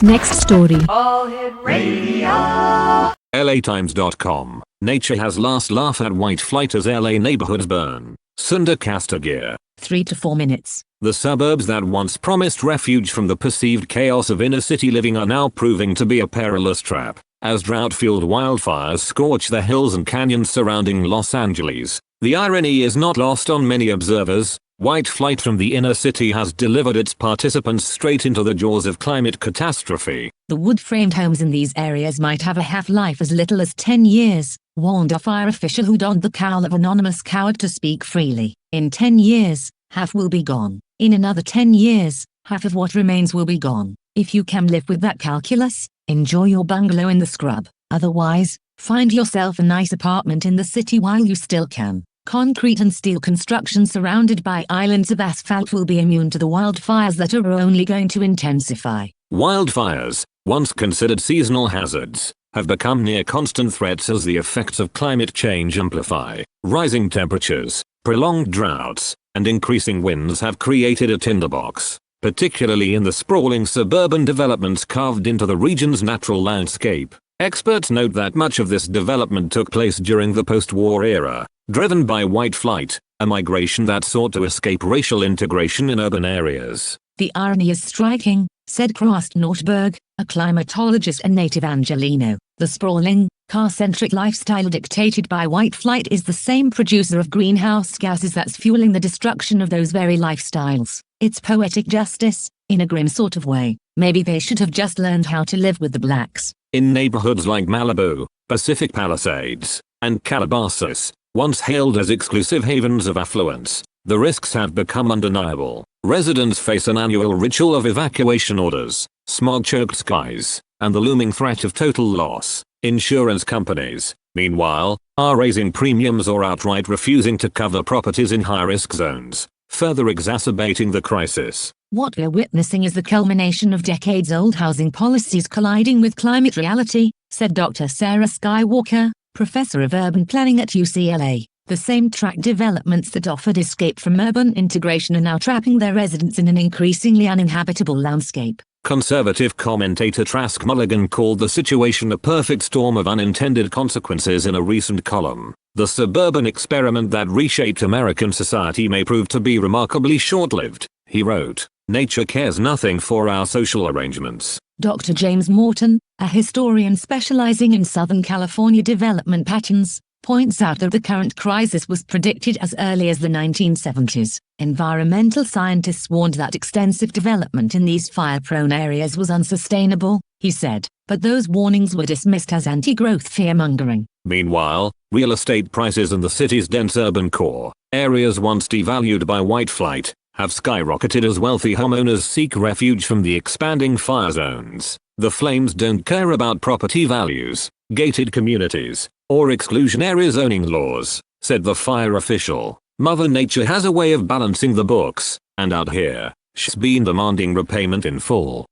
Next story. All Hit Radio. LATimes.com. Nature has last laugh at white flight as LA neighborhoods burn. Sunda Castagear. 3 to 4 minutes. The suburbs that once promised refuge from the perceived chaos of inner city living are now proving to be a perilous trap, as drought-fueled wildfires scorch the hills and canyons surrounding Los Angeles. The irony is not lost on many observers. White flight from the inner city has delivered its participants straight into the jaws of climate catastrophe. The wood-framed homes in these areas might have a half-life as little as 10 years, warned a fire official who donned the cowl of anonymous coward to speak freely. In 10 years, half will be gone. In another 10 years, half of what remains will be gone. If you can live with that calculus, enjoy your bungalow in the scrub. Otherwise, find yourself a nice apartment in the city while you still can. Concrete and steel construction surrounded by islands of asphalt will be immune to the wildfires that are only going to intensify. Wildfires, once considered seasonal hazards, have become near constant threats as the effects of climate change amplify. Rising temperatures, prolonged droughts, and increasing winds have created a tinderbox, particularly in the sprawling suburban developments carved into the region's natural landscape. Experts note that much of this development took place during the post-war era, driven by white flight, a migration that sought to escape racial integration in urban areas. The irony is striking, said Krost Nordberg, a climatologist and native Angelino. The sprawling, car-centric lifestyle dictated by white flight is the same producer of greenhouse gases that's fueling the destruction of those very lifestyles. It's poetic justice, in a grim sort of way. Maybe they should have just learned how to live with the blacks. In neighborhoods like Malibu, Pacific Palisades, and Calabasas, once hailed as exclusive havens of affluence, the risks have become undeniable. Residents face an annual ritual of evacuation orders, smog-choked skies, and the looming threat of total loss. Insurance companies, meanwhile, are raising premiums or outright refusing to cover properties in high-risk zones, further exacerbating the crisis. What we're witnessing is the culmination of decades-old housing policies colliding with climate reality, said Dr. Sarah Skywalker, professor of urban planning at UCLA. The same track developments that offered escape from urban integration are now trapping their residents in an increasingly uninhabitable landscape. Conservative commentator Trask Mulligan called the situation a perfect storm of unintended consequences in a recent column. The suburban experiment that reshaped American society may prove to be remarkably short-lived, he wrote. Nature cares nothing for our social arrangements. Dr. James Morton, a historian specializing in Southern California development patterns, points out that the current crisis was predicted as early as the 1970s. Environmental scientists warned that extensive development in these fire-prone areas was unsustainable, he said, but those warnings were dismissed as anti-growth fear-mongering. Meanwhile, real estate prices in the city's dense urban core, areas once devalued by white flight, have skyrocketed as wealthy homeowners seek refuge from the expanding fire zones. The flames don't care about property values, gated communities, or exclusionary zoning laws, said the fire official. Mother Nature has a way of balancing the books, and out here, she's been demanding repayment in full.